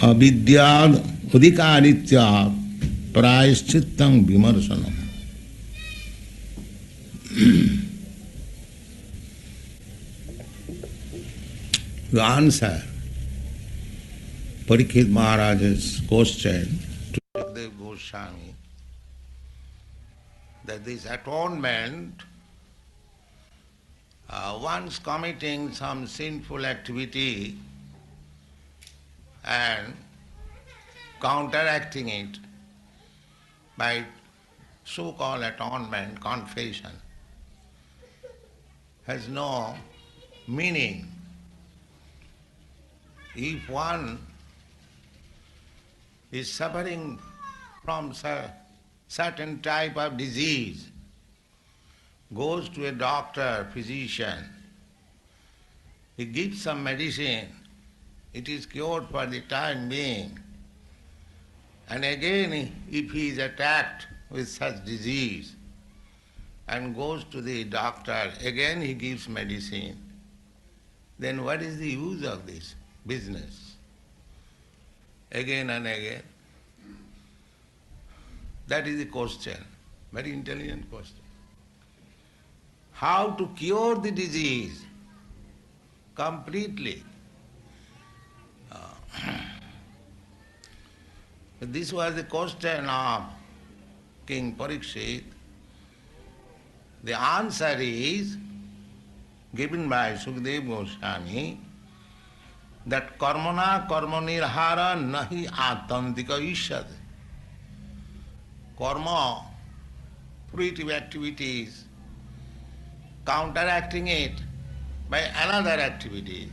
avidyad udikaritya prayaschittang vimarsanam. The answer Parikshit Maharaj's question to Sukadeva Goswami, that this atonement, once committing some sinful activity and counteracting it by so-called atonement, confession, has no meaning. If one is suffering from certain type of disease, goes to a doctor, physician, he gives some medicine, it is cured for the time being. And again, if he is attacked with such disease and goes to the doctor, again he gives medicine, then what is the use of this business? Again and again. That is the question, very intelligent question. How to cure the disease completely? This was the question of King Parikshit. The answer is given by Sukadeva Goswami that karmana karmanirhara nahi atantika ishyate. Karma, fruitive activities, counteracting it by another activity,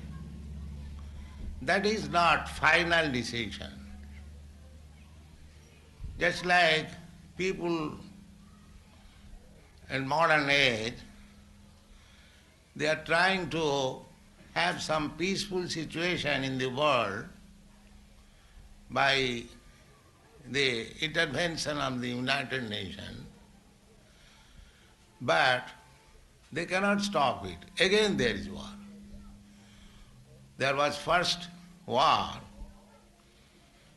that is not final decision. Just like people in modern age, they are trying to have some peaceful situation in the world by the intervention of the United Nations, but they cannot stop it. Again there is war. There was first war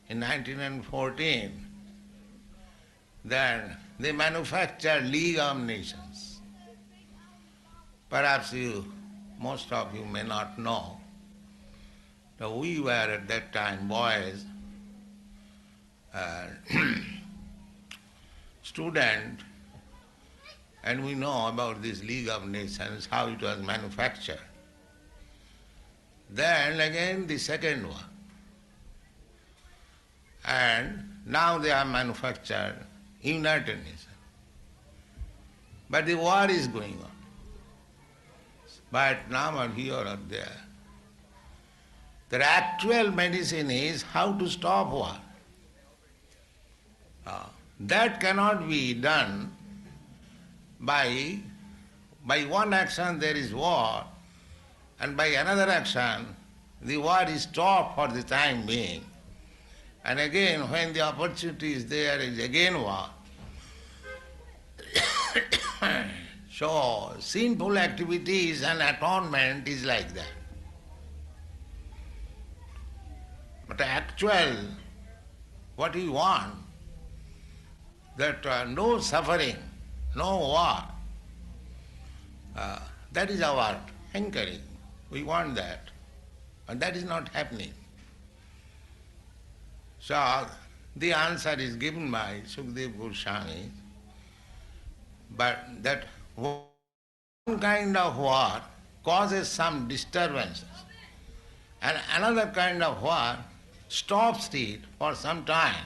in 1914, then they manufactured League of Nations. Perhaps most of you may not know, that we were at that time boys, student, and we know about this League of Nations, how it was manufactured. Then again the second one. And now they are manufactured United Nations. But the war is going on. Vietnam or here or there. The actual medicine is how to stop war. That cannot be done by one action there is war, and by another action the war is stopped for the time being. And again, when the opportunity is there, is again war. So, sinful activities and atonement is like that. But actual, what we want, that no suffering, no war, that is our hankering. We want that. And that is not happening. So, the answer is given by Sukadeva Goswami, but that one kind of war causes some disturbances, and another kind of war stops it for some time,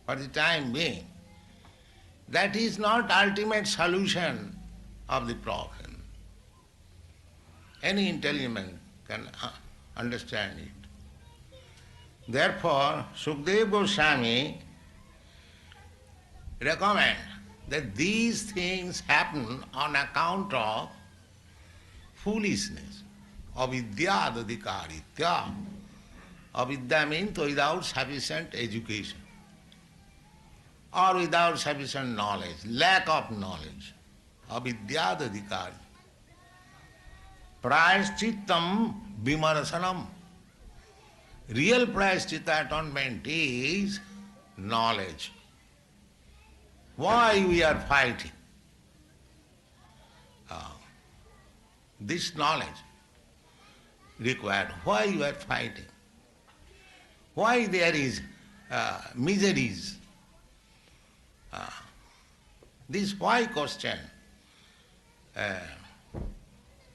for the time being. That is not ultimate solution of the problem. Any intelligent can understand it. Therefore, Sukadeva Goswami recommend that these things happen on account of foolishness, avidya adhikaritya. Avidya means without sufficient education or without sufficient knowledge, lack of knowledge. Avidya adhikaritya. Prayashchittam vimarsanam. Real prayaschitta atonement is knowledge. Why we are fighting? This knowledge required. Why you are fighting? Why there is miseries? This why question.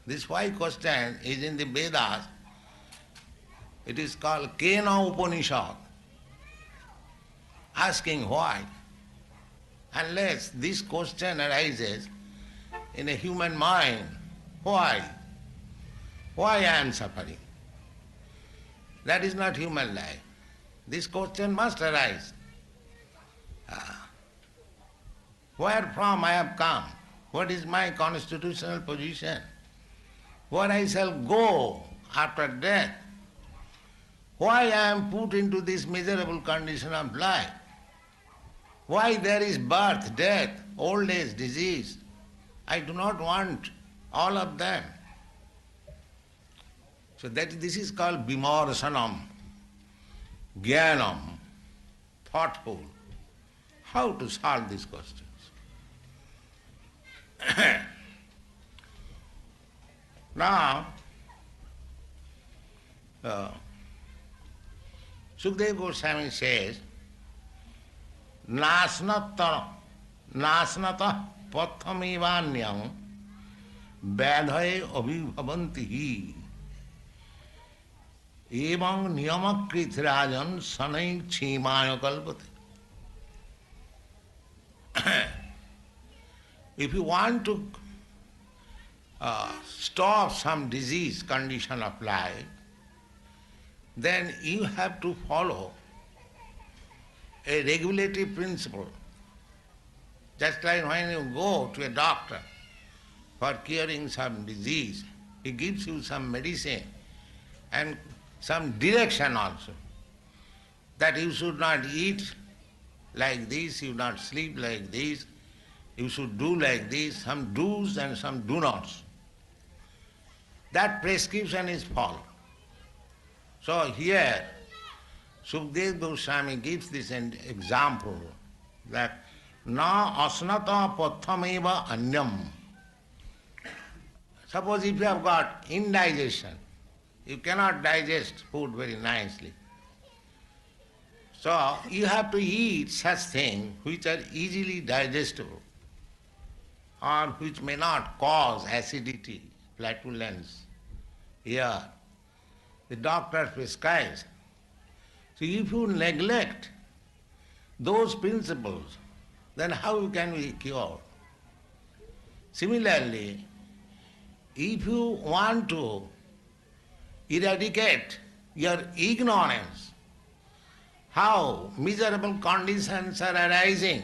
This why question is in the Vedas. It is called Kena Upanishad. Asking why. Unless this question arises in a human mind, why? Why I am suffering? That is not human life. This question must arise. Where from I have come? What is my constitutional position? Where I shall go after death? Why I am put into this miserable condition of life? Why there is birth, death, old age, disease? I do not want all of them. So this is called vimarsanam, jnanam, thoughtful. How to solve these questions? Now, Sukadeva Goswami says, Nasnata pathamevanyam vedhaye abhibhavanti hi evam niyamakrit rajan sanai chimaya kalpate. If you want to stop some disease condition of life, then you have to follow a regulative principle. Just like when you go to a doctor for curing some disease, he gives you some medicine and some direction also, that you should not eat like this, you should not sleep like this, you should do like this, some do's and some do nots. That prescription is followed. So here, Sukadeva Goswami gives this example that na asnata pathameva anyam. Suppose if you have got indigestion, you cannot digest food very nicely. So you have to eat such things which are easily digestible or which may not cause acidity, flatulence. Here, the doctor prescribes. So if you neglect those principles, then how you can be cured? Similarly, if you want to eradicate your ignorance, how miserable conditions are arising,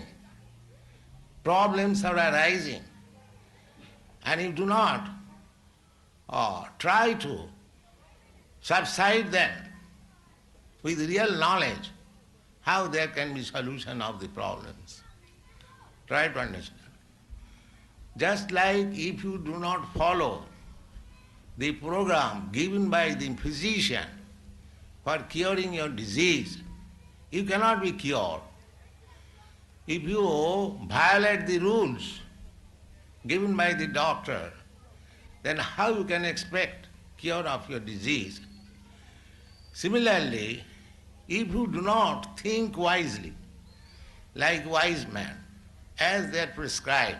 problems are arising, and you do not try to subside them with real knowledge, how there can be solution of the problems. Try to understand. Just like if you do not follow the program given by the physician for curing your disease, you cannot be cured. If you violate the rules given by the doctor, then how you can expect cure of your disease? Similarly, if you do not think wisely, like wise men, as they are prescribed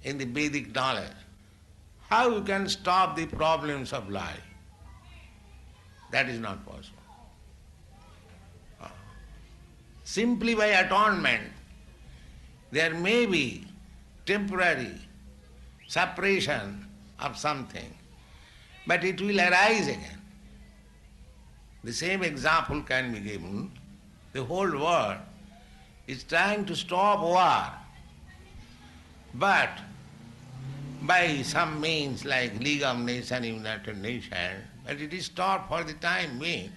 in the Vedic knowledge, how you can stop the problems of life? That is not possible. Simply by atonement, there may be temporary suppression of something, but it will arise again. The same example can be given. The whole world is trying to stop war, but by some means like League of Nations, United Nations, but it is stopped for the time being.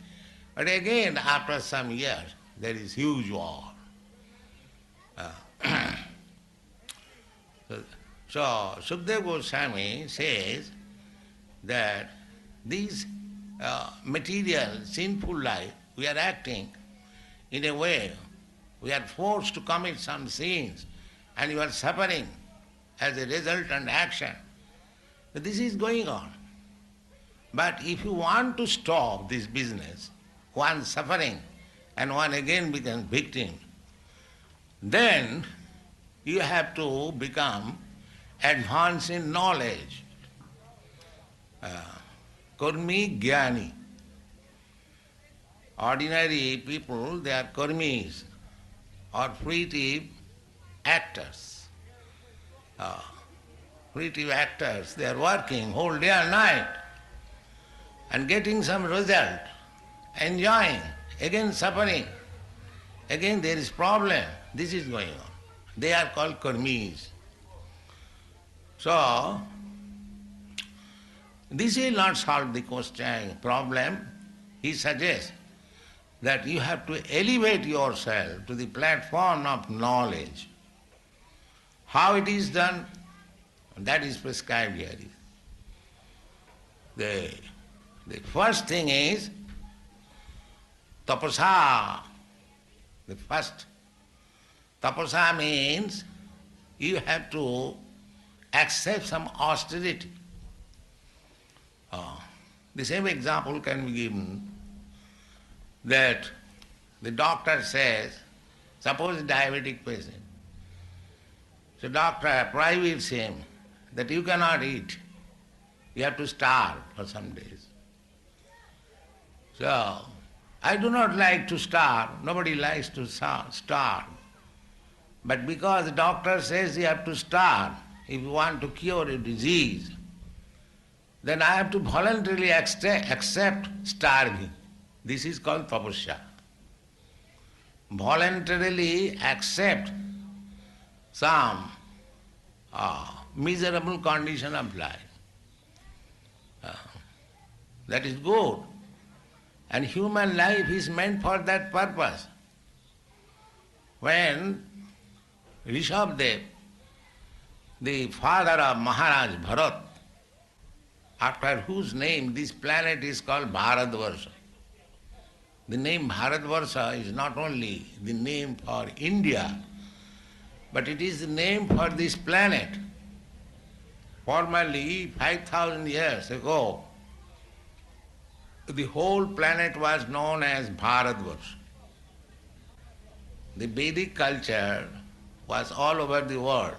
But again, after some years, there is huge war. So Sukadeva Goswami says that these material, sinful life, we are acting in a way, we are forced to commit some sins, and you are suffering as a resultant action. This is going on. But if you want to stop this business, one suffering and one again becomes victim, then you have to become advanced in knowledge. Karmi Jnani. Ordinary people, they are karmis or fruitive actors. Fruitive actors, they are working whole day and night and getting some result, enjoying, again suffering, again there is problem. This is going on. They are called karmis. So, this will not solve the question, problem. He suggests that you have to elevate yourself to the platform of knowledge. How it is done, that is prescribed here. The first thing is tapasa. The first tapasa means you have to accept some austerity. The same example can be given that the doctor says, suppose a diabetic patient, so doctor prohibits him that you cannot eat, you have to starve for some days. So, I do not like to starve, nobody likes to starve. But because the doctor says you have to starve, if you want to cure a disease, then I have to voluntarily accept starving. This is called tapasya. Voluntarily accept some miserable condition of life. That is good. And human life is meant for that purpose. When Rishabdev, the father of Maharaj Bharat, after whose name this planet is called Bharatvarsha. The name Bharatvarsha is not only the name for India, but it is the name for this planet. Formerly, 5,000 years ago, the whole planet was known as Bharatvarsha. The Vedic culture was all over the world.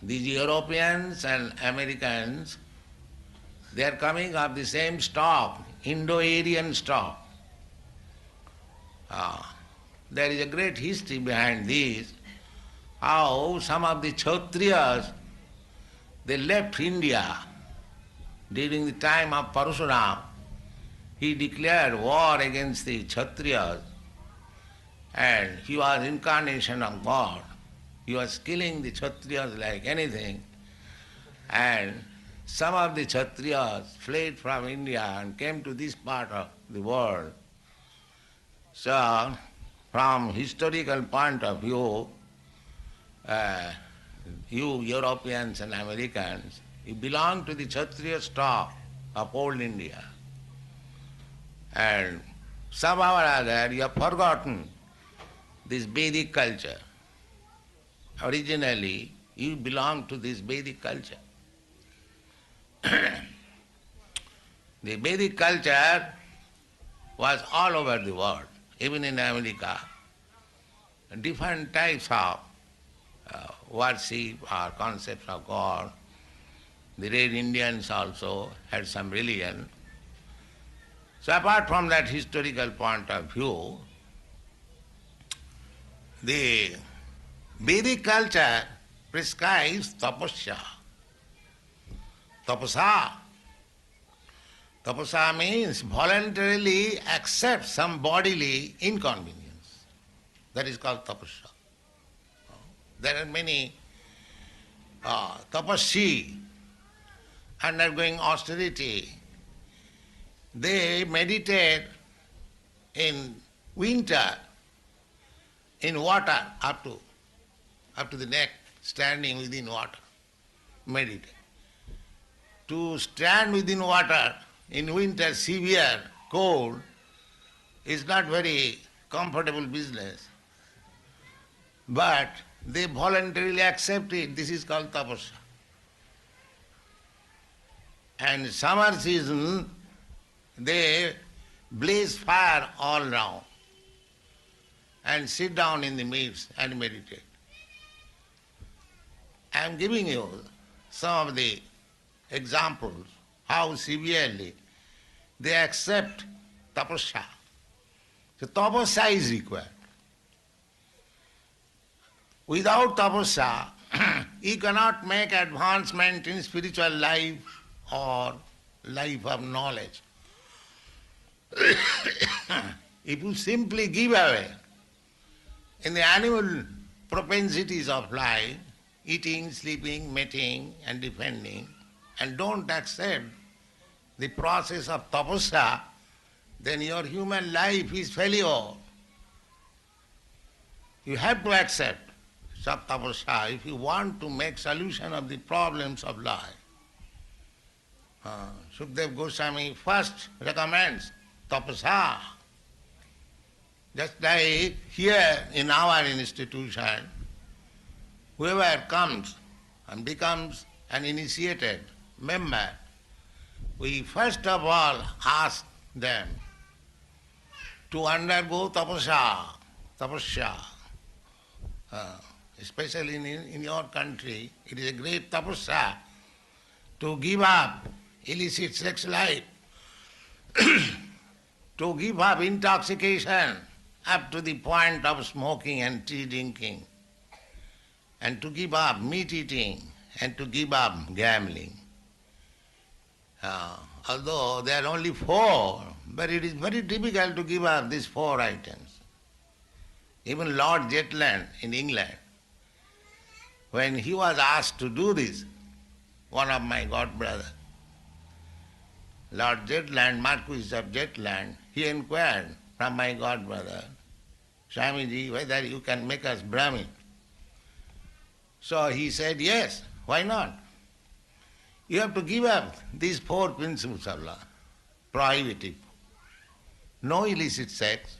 These Europeans and Americans, they are coming of the same stock, Indo-Aryan stock. There is a great history behind this, how some of the Kshatriyas, they left India during the time of Parashuram. He declared war against the Kshatriyas, and he was incarnation of God. He was killing the Kshatriyas like anything, and some of the Kshatriyas fled from India and came to this part of the world. So, from historical point of view, you Europeans and Americans, you belong to the Kshatriya stock of old India. And somehow or other you have forgotten this Vedic culture. Originally, you belong to this Vedic culture. The Vedic culture was all over the world, even in America. Different types of worship or concepts of God. The Red Indians also had some religion. So apart from that historical point of view, the Vedic culture prescribes tapasya. Tapasa. Tapasa means voluntarily accept some bodily inconvenience. That is called tapasya. There are many tapasya undergoing austerity. They meditate in winter, in water up to the neck, standing within water, meditate. To stand within water in winter severe cold is not very comfortable business, but they voluntarily accept it. This is called tapasya. And summer season, they blaze fire all round and sit down in the midst and meditate. I am giving you some of the examples how severely they accept tapasya. So tapasya is required. Without tapasya, you cannot make advancement in spiritual life or life of knowledge. If you simply give away in the animal propensities of life, eating, sleeping, mating and defending, and don't accept the process of tapasya, then your human life is failure. You have to accept tapasya if you want to make solution of the problems of life. Sukdev Goswami first recommends tapasya. Just like here in our institution, whoever comes and becomes an initiated member, we first of all ask them to undergo tapasya. Especially in your country, it is a great tapasya to give up illicit sex life, to give up intoxication up to the point of smoking and tea drinking, and to give up meat eating, and to give up gambling. Although there are only 4, but it is very difficult to give up these 4 items. Even Lord Jetland in England, when he was asked to do this, one of my godbrother, Lord Jetland, Marquis of Jetland, he inquired from my godbrother, Swamiji, whether you can make us Brahmin. So he said, yes, why not? You have to give up these 4 principles of law, prohibitive. No illicit sex,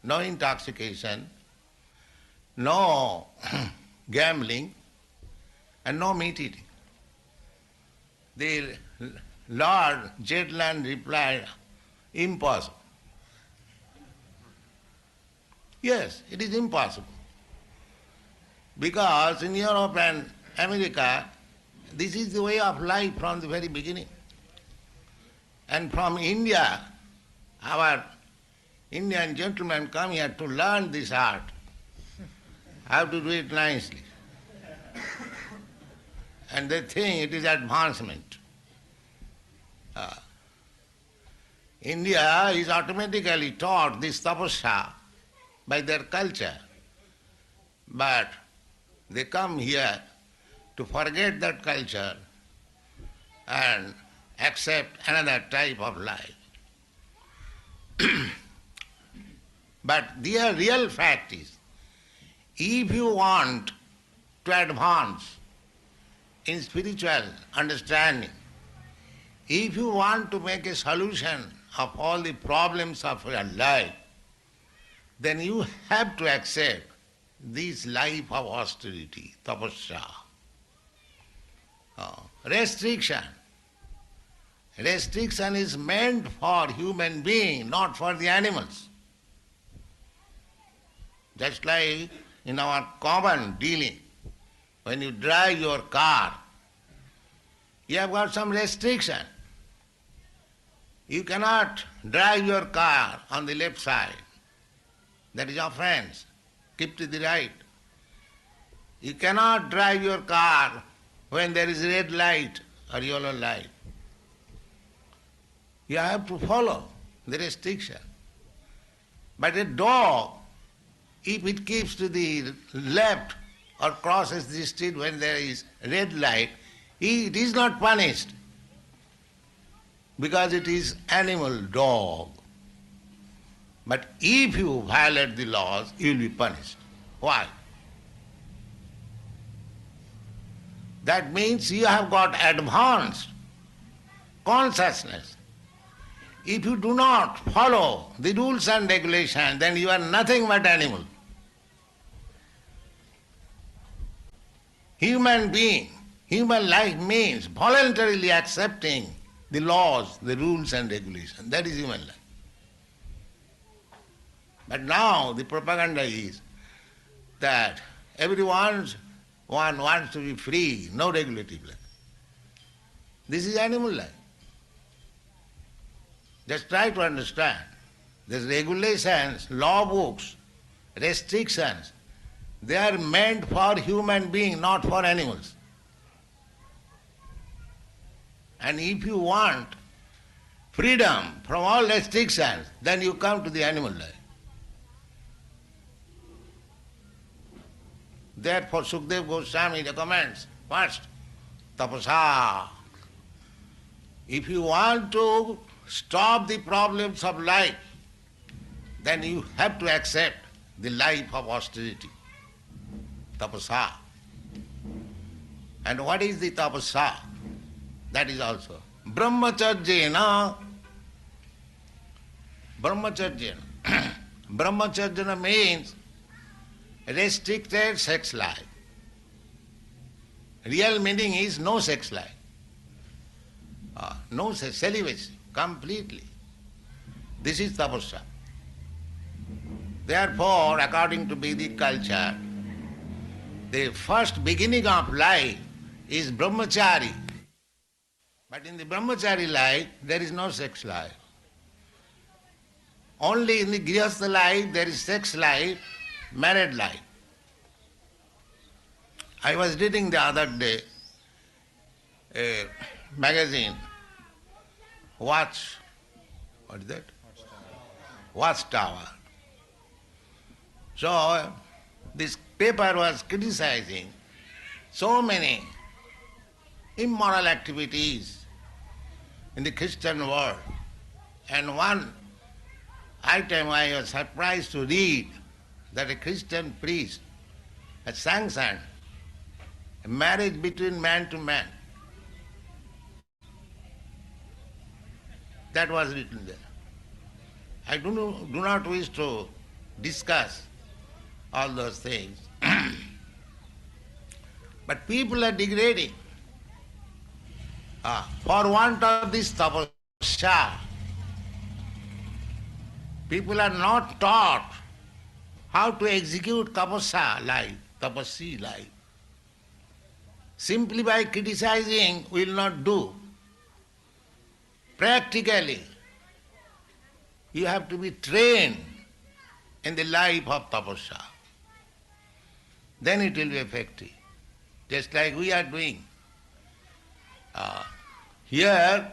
no intoxication, no gambling, and no meat eating. The Lord Jetland replied, impossible. Yes, it is impossible. Because in Europe and America, this is the way of life from the very beginning. And from India, our Indian gentlemen come here to learn this art, how to do it nicely. And they think it is advancement. India is automatically taught this tapasya by their culture. But they come here to forget that culture and accept another type of life. But the real fact is, if you want to advance in spiritual understanding, if you want to make a solution of all the problems of your life, then you have to accept this life of austerity, tapasya. Restriction. Restriction is meant for human being, not for the animals. Just like in our common dealing, when you drive your car, you have got some restriction. You cannot drive your car on the left side. That is offense. Keep to the right. You cannot drive your car when there is red light or yellow light. You have to follow the restriction. But a dog, if it keeps to the left or crosses the street when there is red light, it is not punished because it is animal dog. But if you violate the laws, you will be punished. Why? That means you have got advanced consciousness If you do not follow the rules and regulations, then you are nothing but animal. Human being, human life means voluntarily accepting the laws, the rules and regulations. That is human life. But now the propaganda is that everyone wants to be free, no regulative life. This is animal life. Just try to understand. These regulations, law books, restrictions, they are meant for human beings, not for animals. And if you want freedom from all restrictions, then you come to the animal life. Therefore, Sukdev Goswami recommends first, tapasa. If you want to stop the problems of life, then you have to accept the life of austerity. Tapasa. And what is the tapasa? That is also brahmacharjena. Brahmacharjena. Brahmacharjena means restricted sex life. Real meaning is no sex life. No celibacy, completely. This is tapasya. Therefore, according to Vedic culture, the first beginning of life is brahmachari. But in the brahmachari life, there is no sex life. Only in the grihastha life, there is sex life, married life. I was reading the other day a magazine, what is that? Watchtower. So, this paper was criticizing so many immoral activities in the Christian world. And one item I was surprised to read that a Christian priest has sanctioned a marriage between man to man. That was written there. I do not wish to discuss all those things. But people are degrading. For want of this tapasya, people are not taught how to execute tapasya life, tapasya life. Simply by criticizing will not do. Practically, you have to be trained in the life of tapasya. Then it will be effective. Just like we are doing. Here,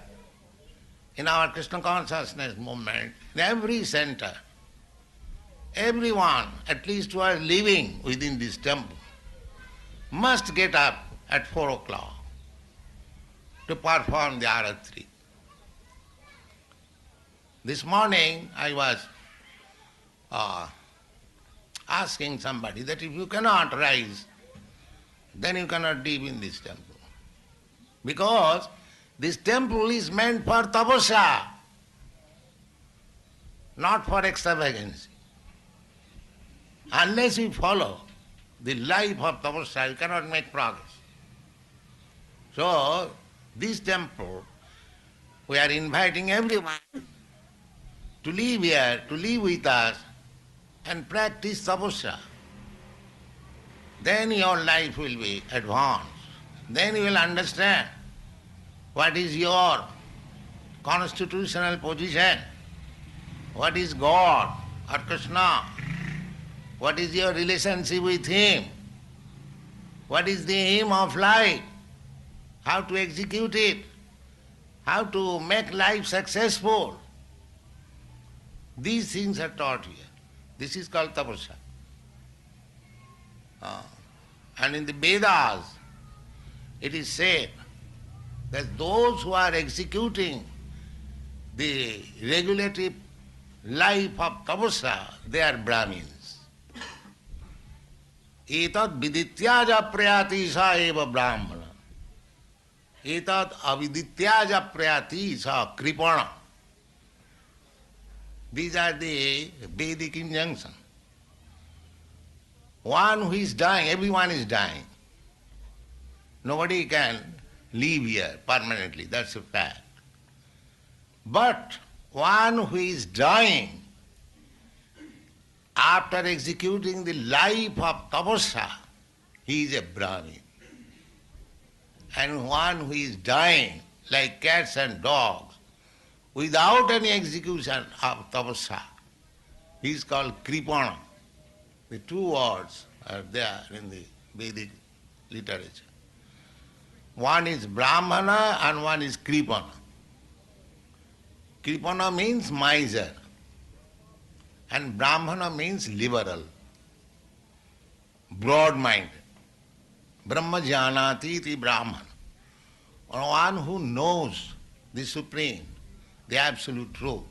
in our Krishna consciousness movement, in every center, everyone, at least who are living within this temple, must get up at 4 o'clock to perform the aratri. This morning I was asking somebody that if you cannot rise, then you cannot live in this temple. Because this temple is meant for tapasya, not for extravagance. Unless you follow the life of tapasya, you cannot make progress. So, this temple, we are inviting everyone to live here, to live with us and practice tapasya. Then your life will be advanced. Then you will understand what is your constitutional position, what is God or Krishna, what is your relationship with Him, what is the aim of life, how to execute it, how to make life successful. These things are taught here. This is called tapasya. And in the Vedas, it is said that those who are executing the regulative life of tapasya, they are Brahmins. Etat vidityaja prayati sa eva brahmana. Etat avidityaja prayati sa kripana. These are the Vedic injunctions. One who is dying, everyone is dying. Nobody can live here permanently, that's a fact. But one who is dying after executing the life of tapasya, he is a Brahmin. And one who is dying like cats and dogs without any execution of tapasya, he is called Kripana. The two words are there in the Vedic literature. One is Brahmana and one is Kripana. Kripana means miser and Brahmana means liberal, broad-minded. Brahma janati iti Brahman. One who knows the Supreme, the Absolute Truth.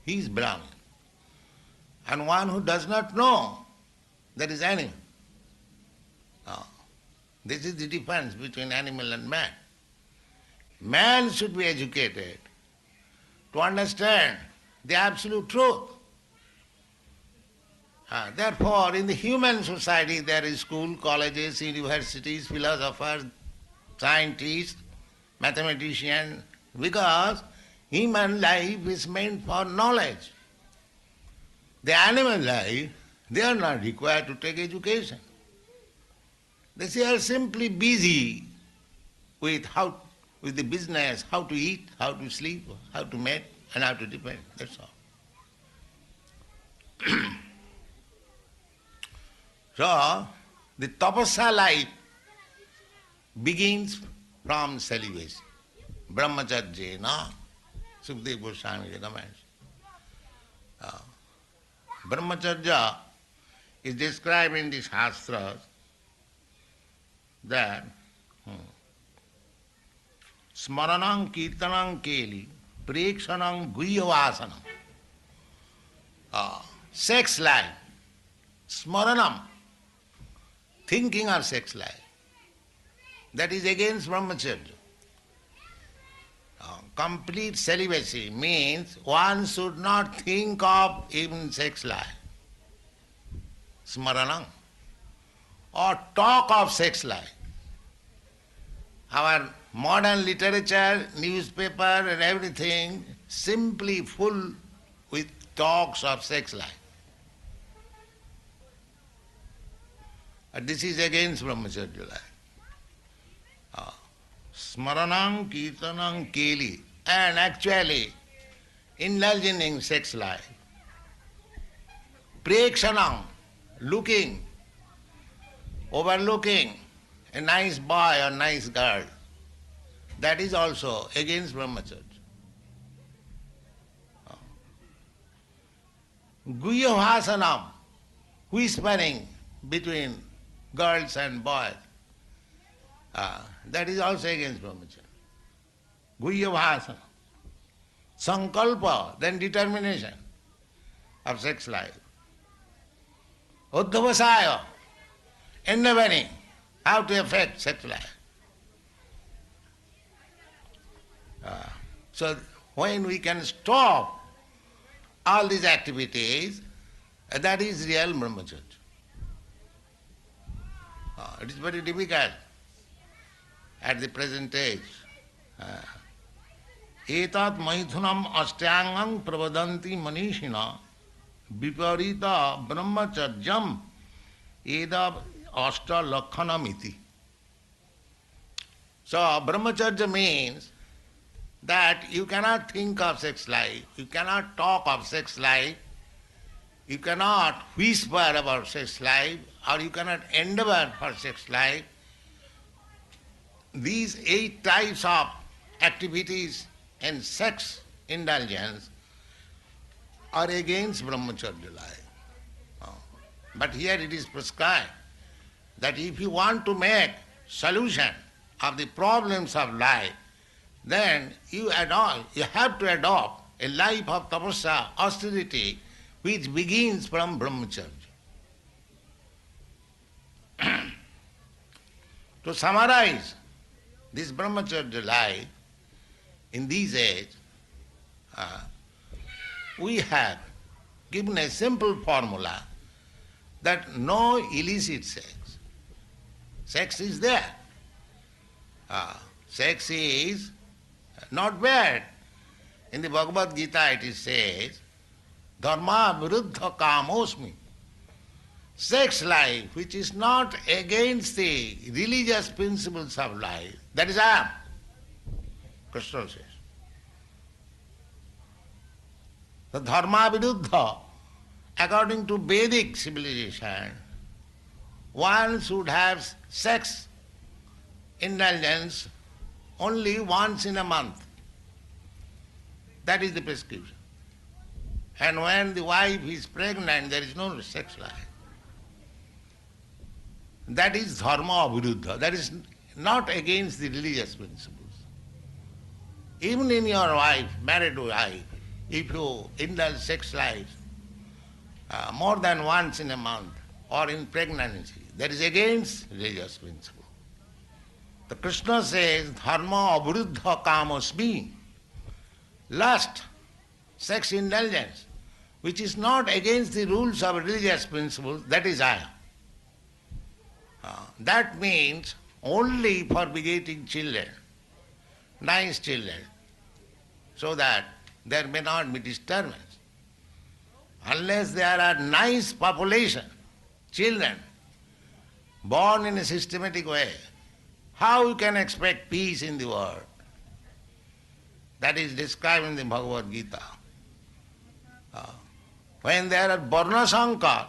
He is Brahman. And one who does not know, that is animal. This is the difference between animal and man. Man should be educated to understand the absolute truth. Therefore, in the human society there is school, colleges, universities, philosophers, scientists, mathematicians, because human life is meant for knowledge. The animal life, they are not required to take education. They are simply busy with the business, how to eat, how to sleep, how to mate, and how to depend. That's all. So, the tapasya life begins from celibacy. Brahmacharya, no? Sukadeva Goswami recommends. Brahmacharya is described in the Shastras that smaranam kirtanam keli prekshanam guhyavasanam. Sex life, smaranam, thinking of sex life, that is against brahmacharya. Complete celibacy means one should not think of even sex life, smaranam, or talk of sex life. Our modern literature, newspaper and everything simply full with talks of sex life. And this is against brahmacharya life. Smaranam kirtanam keli, and actually indulging in sex life. Prekshanam, looking, overlooking a nice boy or nice girl, that is also against brahmacharya. Guhyavasanam, whispering between girls and boys, that is also against brahmacharya. Guhyavasana. Sankalpa, then determination of sex life. Uddhavasaya, endeavoring how to affect sex life. So when we can stop all these activities, that is real brahmacharya. It is very difficult at the present age. Etat maithunam ashtangam pravadanti manishina viparita brahmacharyam eda ashta lakhanam iti. So brahmacharya means that you cannot think of sex life, you cannot talk of sex life, you cannot whisper about sex life, or you cannot endeavor for sex life. These 8 types of activities and sex indulgence are against brahmacharya life. But here it is prescribed that if you want to make solution of the problems of life, then you have to adopt a life of tapasya, austerity, which begins from brahmacharya. To summarize this brahmacharya life in these age, uh, we have given a simple formula that no illicit sex. Sex is there. Sex is not bad. In the Bhagavad Gita it is says, dharma viruddha kamosmi. Sex life which is not against the religious principles of life, that is I am. Krishna says. The dharma viruddha, according to Vedic civilization, one should have sex indulgence only once in a month. That is the prescription. And when the wife is pregnant, there is no sex life. That is dharma viruddha. That is not against the religious principles. Even in your wife, married wife, if you indulge sex life more than once in a month or in pregnancy, that is against religious principle. The Krishna says, dharma viruddha kamosmi. Lust, sex indulgence, which is not against the rules of religious principles, that is I. That means only for begetting children, nice children, so that there may not be disturbance. Unless there are nice population, children, born in a systematic way, how you can expect peace in the world? That is described in the Bhagavad Gita. When there are Varna Sankar,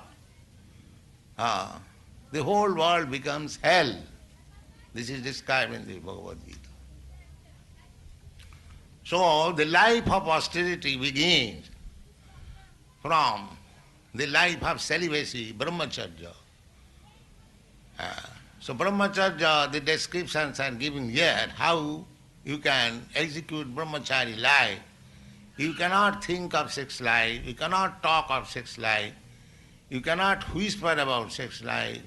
the whole world becomes hell. This is described in the Bhagavad Gita. So the life of austerity begins from the life of celibacy, brahmacharya. So brahmacharya, the descriptions are given here, how you can execute brahmachari life. You cannot think of sex life, you cannot talk of sex life, you cannot whisper about sex life.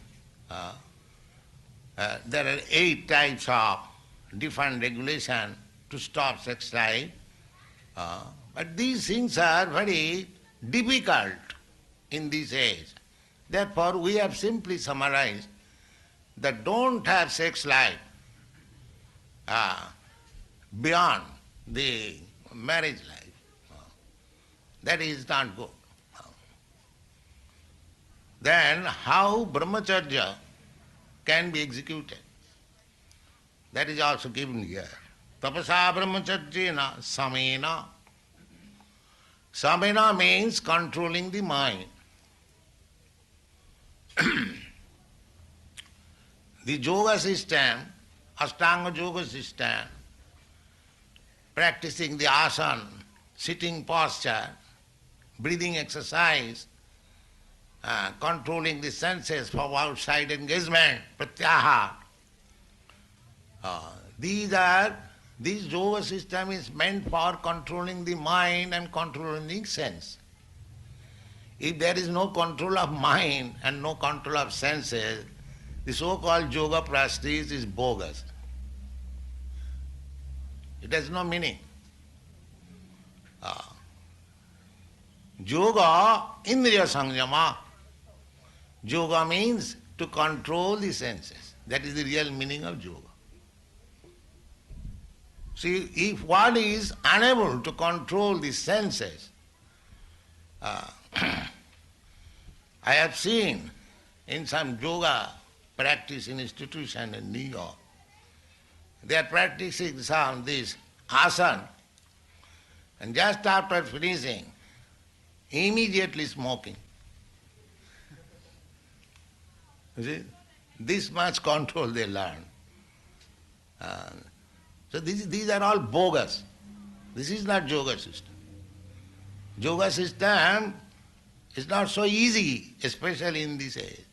There are 8 types of different regulation to stop sex life. But these things are very difficult in this age. Therefore, we have simply summarized that don't have sex life beyond the marriage life. That is not good. Then how brahmacharya can be executed? That is also given here. Tapasa brahmacharyena samena. Samena means controlling the mind. The yoga system, Ashtanga yoga system, practicing the asana, sitting posture, breathing exercise, controlling the senses from outside engagement, pratyaha. This yoga system is meant for controlling the mind and controlling the sense. If there is no control of mind and no control of senses, the so-called yoga practice is bogus. It has no meaning. Yoga, indriya samyama. Yoga means to control the senses. That is the real meaning of yoga. See, if one is unable to control the senses, I have seen in some yoga practice institution in New York, they are practicing some this asana, and just after finishing, immediately smoking. You see, this much control they learn. So these are all bogus. This is not yoga system. Yoga system is not so easy, especially in this age.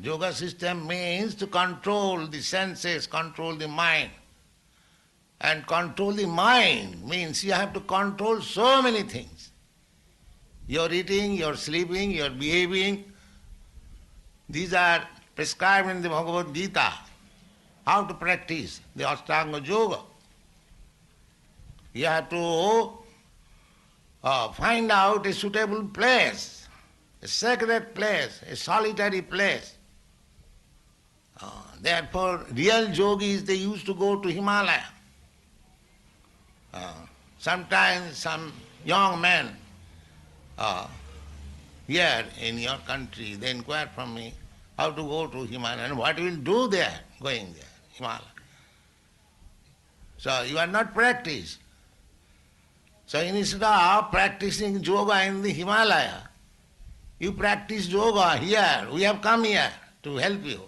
Yoga system means to control the senses, control the mind. And control the mind means you have to control so many things. Your eating, your sleeping, your behaving. These are prescribed in the Bhagavad Gita. How to practice the Ashtanga Yoga. You have to find out a suitable place, a sacred place, a solitary place. Therefore, real yogis, they used to go to Himalaya. Sometimes some young men here in your country, they inquire from me how to go to Himalaya and what will do there, going there, Himalaya. So you are not practiced. So instead of practicing yoga in the Himalaya, you practice yoga here. We have come here to help you.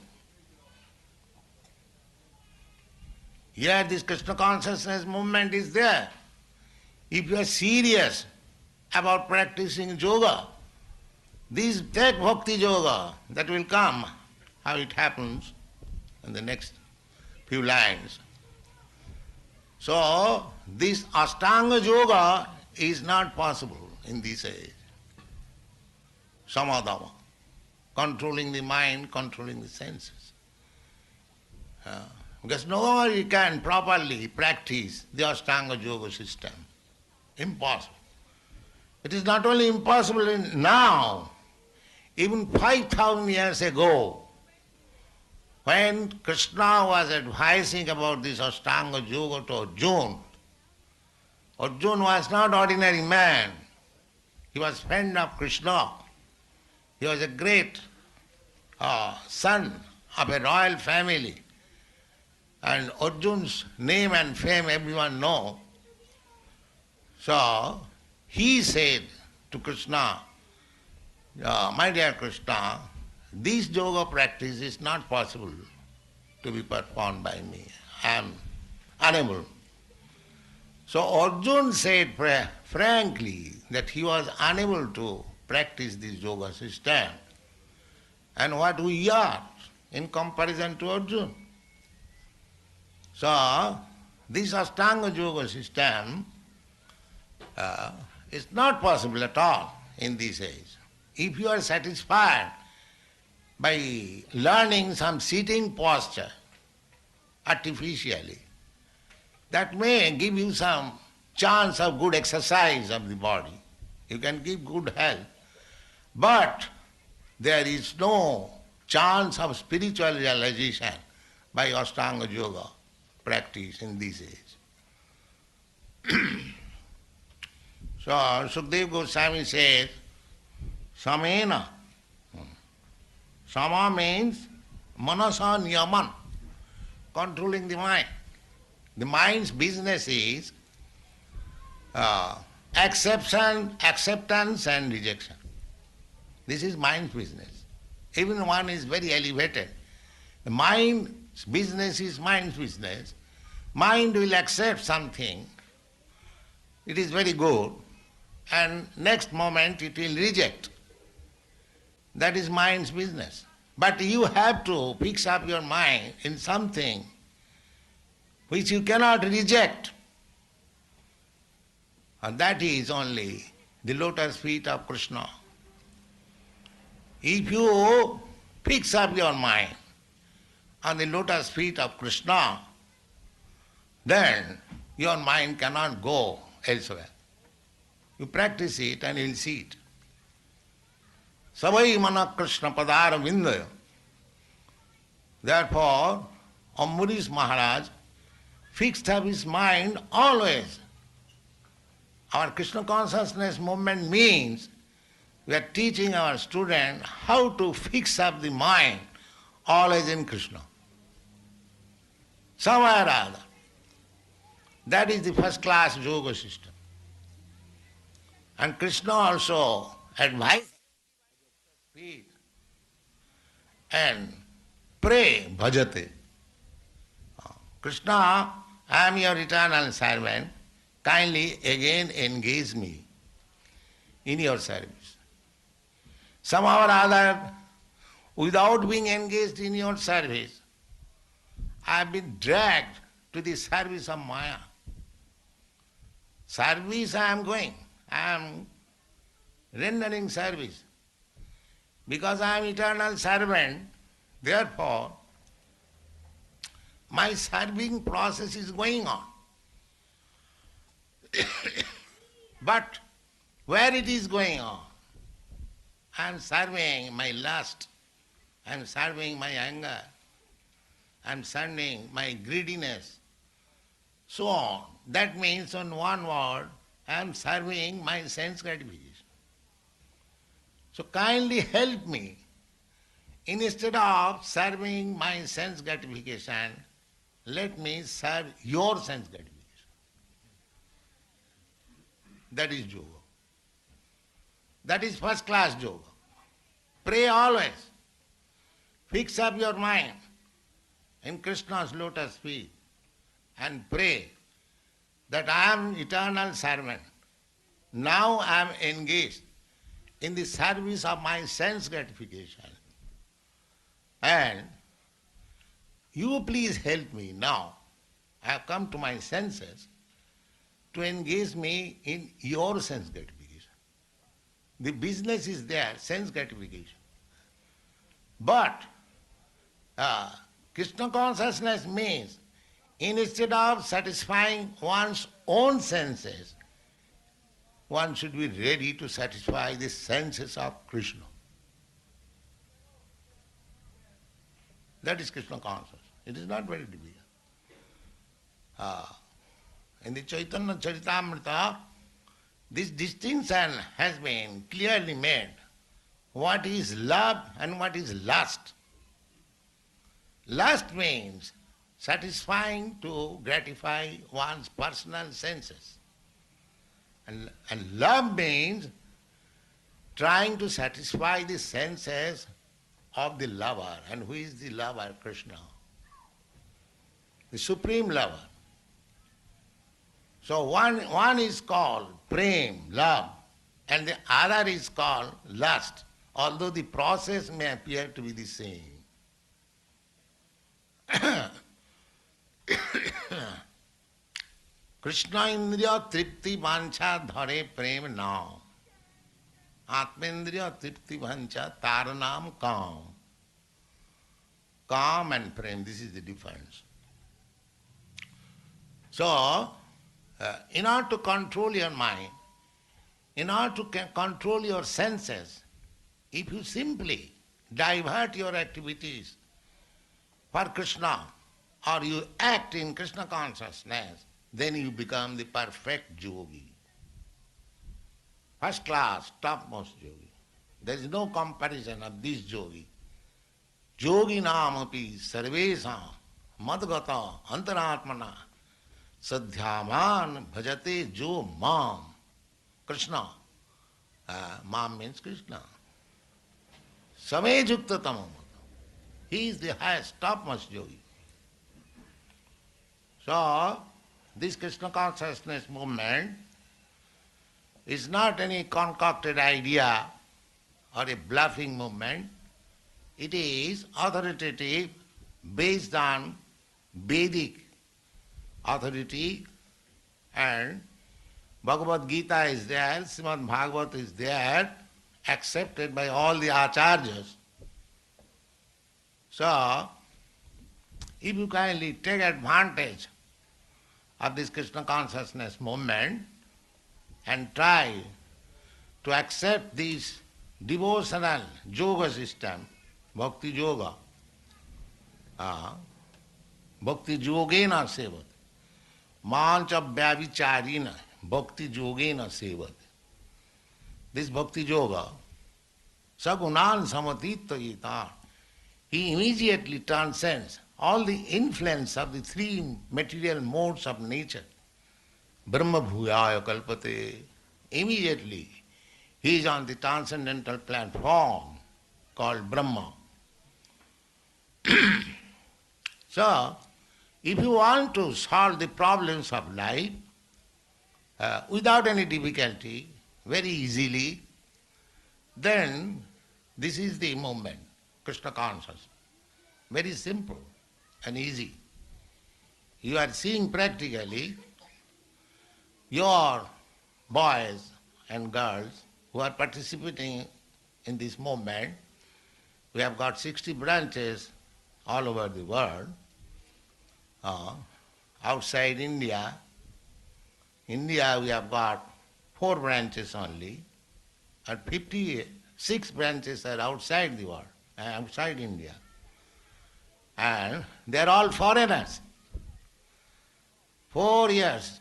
Here this Krishna consciousness movement is there. If you are serious about practicing yoga, this take bhakti yoga, that will come, how it happens in the next few lines. So, this Ashtanga yoga is not possible in this age. Samadhava, controlling the mind, controlling the senses. Because nobody can properly practice the Ashtanga yoga system. Impossible. It is not only impossible now, even 5,000 years ago, when Krishna was advising about this Ashtanga yoga to Arjuna, Arjuna was not ordinary man. He was friend of Krishna. He was a great son of a royal family. And Arjuna's name and fame everyone know. So he said to Krishna, my dear Krishna, this yoga practice is not possible to be performed by me. I am unable. So Arjuna said frankly that he was unable to practice this yoga system. And what we are in comparison to Arjuna. So this Ashtanga yoga system is not possible at all in this age. If you are satisfied by learning some sitting posture artificially, that may give you some chance of good exercise of the body. You can give good health. But there is no chance of spiritual realization by Ashtanga yoga practice in this age. So Sukadeva Goswami says, Samena. Sama means manasa niyaman, controlling the mind. The mind's business is acceptance and rejection. This is mind's business. Even one is very elevated. The mind's business is mind's business. Mind will accept something. It is very good. And next moment it will reject. That is mind's business. But you have to fix up your mind in something which you cannot reject. And that is only the lotus feet of Krishna. If you fix up your mind on the lotus feet of Krishna, then your mind cannot go elsewhere. You practice it and you will see it. Savai mana Krishna padara vindaya. Therefore, Ambarish Maharaj fixed up his mind always. Our Krishna consciousness movement means we are teaching our student how to fix up the mind always in Krishna. Somewhere or other. That is the first class yoga system. And Krishna also advised and pray, bhajate. Krishna, I am your eternal servant. Kindly again engage me in your service. Somehow or other, without being engaged in your service, I have been dragged to the service of Maya. Service I am going. I am rendering service. Because I am eternal servant, therefore, my serving process is going on. But where it is going on? I am serving my lust, I am serving my anger, I am serving my greediness, so on. That means, on one word, I am serving my sense gratification. So kindly help me. Instead of serving my sense gratification, let me serve your sense gratification. That is yoga. That is first class yoga. Pray always. Fix up your mind in Krishna's lotus feet and pray that I am eternal servant. Now I am engaged in the service of my sense gratification. And you please help me now. I have come to my senses to engage me in your sense gratification. The business is there, sense gratification. But Krishna consciousness means, instead of satisfying one's own senses, one should be ready to satisfy the senses of Krishna. That is Krishna consciousness. It is not very difficult. In the Chaitanya Charitamrita, this distinction has been clearly made. What is love and what is lust? Lust means satisfying to gratify one's personal senses. And love means trying to satisfy the senses of the lover. And who is the lover? Krishna. The supreme lover. So one is called prem, love, and the other is called lust, although the process may appear to be the same. Krishna indriya tripti vancha dhare prem naam. Atmendriya tripti vancha taranam kam. Kam and prem, this is the difference. So, in order to control your mind, in order to control your senses, if you simply divert your activities for Krishna, or you act in Krishna consciousness, then you become the perfect yogi. First class, topmost yogi. There is no comparison of this yogi. Yogi naam api sarvesam madgata antaratmana sadhyaman bhajate jo mam. Krishna. Mam means Krishna. Same jukta tamam. He is the highest, topmost yogi. So, this Krishna consciousness movement is not any concocted idea or a bluffing movement. It is authoritative, based on Vedic authority, and Bhagavad Gita is there, Srimad Bhagavat is there, accepted by all the acharyas. So, if you kindly take advantage of this Krishna consciousness movement and try to accept this devotional yoga system, bhakti yoga, bhakti yogena sevat, mancha vyavicharina bhakti yogena sevat. This bhakti yoga, sagunan samatitayita, he immediately transcends all the influence of the three material modes of nature. Brahma bhuyaya kalpate. Immediately he is on the transcendental platform called Brahma. So, if you want to solve the problems of life without any difficulty, very easily, then this is the movement, Krishna consciousness. Very simple and easy. You are seeing practically your boys and girls who are participating in this movement. We have got 60 branches all over the world. Outside India, India we have got 4 branches only, and 56 branches are outside the world, outside India. And they are all foreigners. 4 years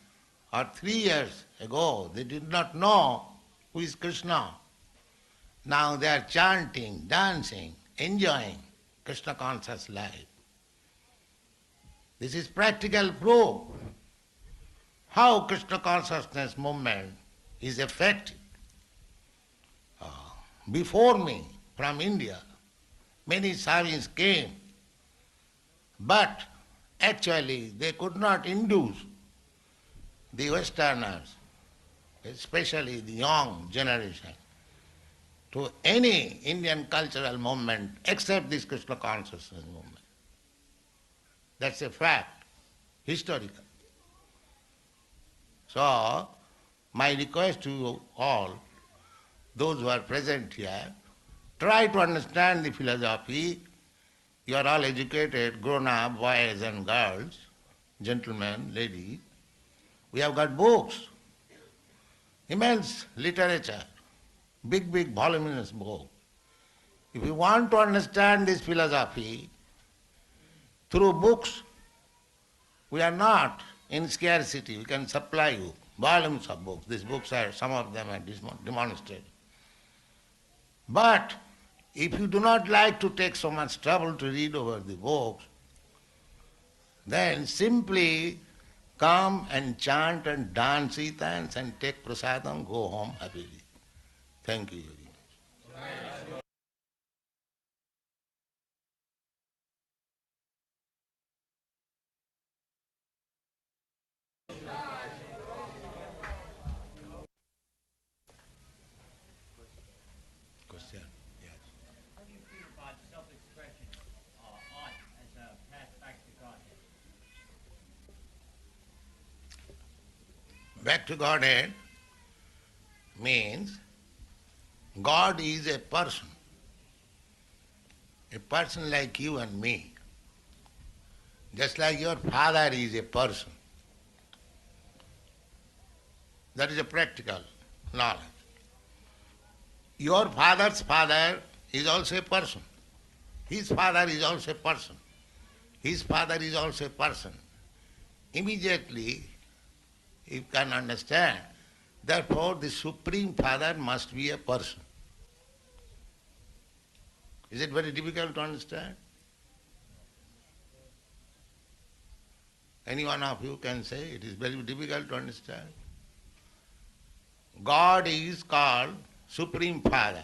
or 3 years ago, they did not know who is Krishna. Now they are chanting, dancing, enjoying Krishna conscious life. This is practical proof how Krishna consciousness movement is effective. Before me, from India, many savis came, but actually they could not induce the Westerners, especially the young generation, to any Indian cultural movement except this Krishna consciousness movement. That's a fact, historical. So, my request to you all, those who are present here, try to understand the philosophy. You are all educated, grown-up, boys and girls, gentlemen, ladies. We have got books, immense literature, big voluminous book. If you want to understand this philosophy through books, we are not in scarcity. We can supply you volumes of books. These books are, some of them are demonstrated. But if you do not like to take so much trouble to read over the books, then simply come and chant and dance Itans and take prasadam, go home happily. Thank you very much. Question? Yes. How do you feel about self-expression, art as a path back to Godhead? Back to Godhead means God is a person like you and me. Just like your father is a person. That is a practical knowledge. Your father's father is also a person. His father is also a person. His father is also a person. Immediately you can understand, therefore the Supreme Father must be a person. Is it very difficult to understand? Any one of you can say it is very difficult to understand? God is called Supreme Father.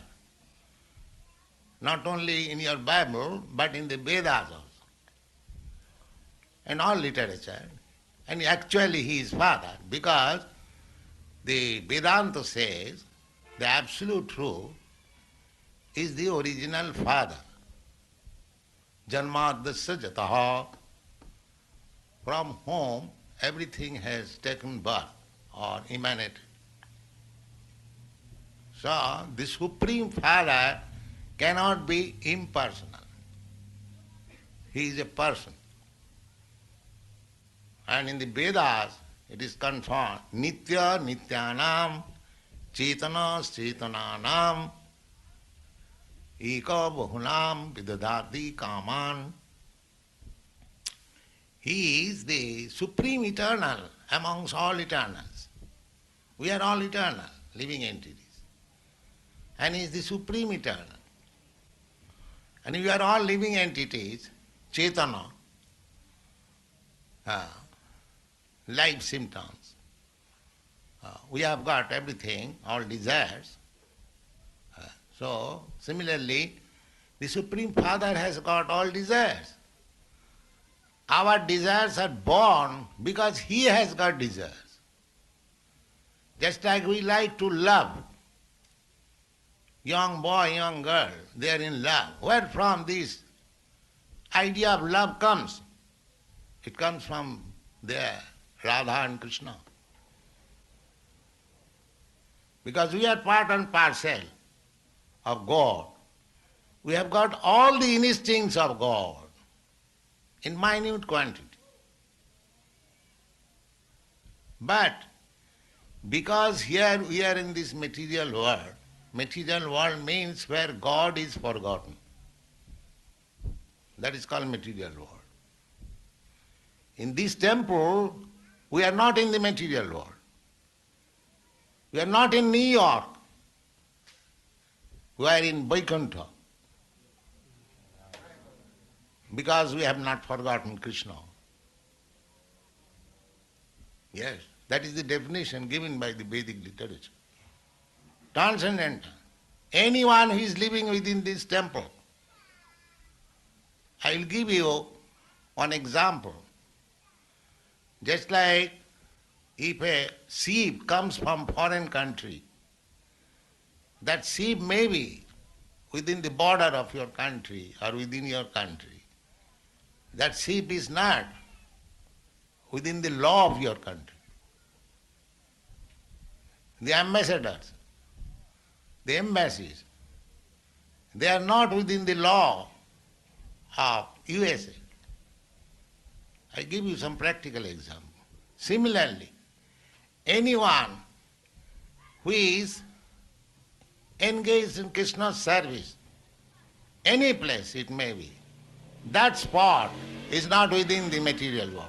Not only in your Bible, but in the Vedas also. And all literature. And actually he is Father, because the Vedanta says the absolute truth is the original Father. Janmadasya jataha, from whom everything has taken birth or emanated. So, the Supreme Father cannot be impersonal. He is a person. And in the Vedas, it is confirmed, Nitya Nityanam, Chetana Chetananam, Eka Bahunam Vidadati Kaman. He is the Supreme Eternal amongst all eternals. We are all eternal, living entities. And he is the Supreme Eternal. And we are all living entities, Chetana, life symptoms. We have got everything, all desires. So, similarly, the Supreme Father has got all desires. Our desires are born because he has got desires. Just like we like to love. Young boy, young girl, they are in love. Where from this idea of love comes? It comes from there, Radha and Krishna. Because we are part and parcel of God. We have got all the instincts of God in minute quantity. But Because here we are in this material world. Material world means where God is forgotten. That is called material world. In this temple, we are not in the material world. We are not in New York. We are in Vaikuntha. Because we have not forgotten Krishna. Yes, that is the definition given by the Vedic literature. Transcendental. Anyone who is living within this temple. I will give you one example. Just like if a sheep comes from foreign country, that sheep may be within the border of your country or within your country. That sheep is not within the law of your country. The ambassadors, the embassies, they are not within the law of USA. I give you some practical example. Similarly, anyone who is engaged in Krishna's service, any place it may be, that spot is not within the material world.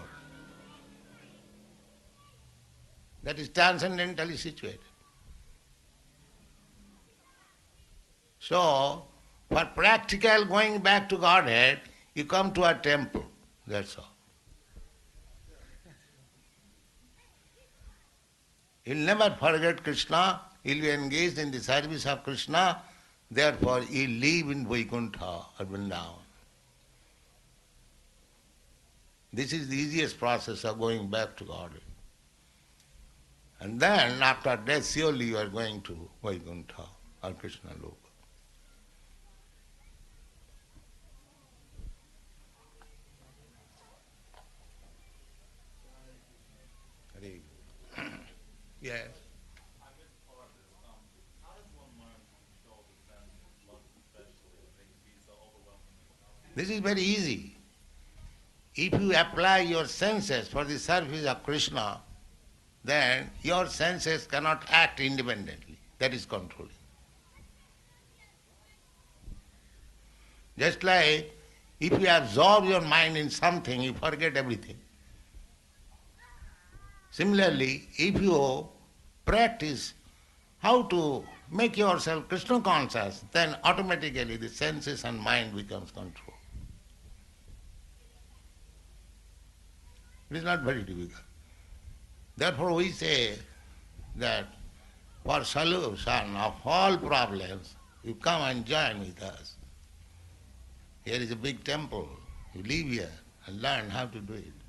That is transcendentally situated. So, for practical going back to Godhead, you come to a temple, that's all. You'll never forget Krishna, you'll be engaged in the service of Krishna, therefore you'll live in Vaikuntha or Vrindavan. This is the easiest process of going back to Godhead. And then after death, surely you are going to Vaikuntha or Krishna Loka. Yes. I missed part of this. How does one learn to control the senses, lust especially, that they can be so overwhelming? This is very easy. If you apply your senses for the service of Krishna, then your senses cannot act independently. That is controlling. Just like if you absorb your mind in something, you forget everything. Similarly, if you practice how to make yourself Krishna conscious, then automatically the senses and mind becomes control. It is not very difficult. Therefore we say that for solution of all problems, you come and join with us. Here is a big temple. You live here and learn how to do it.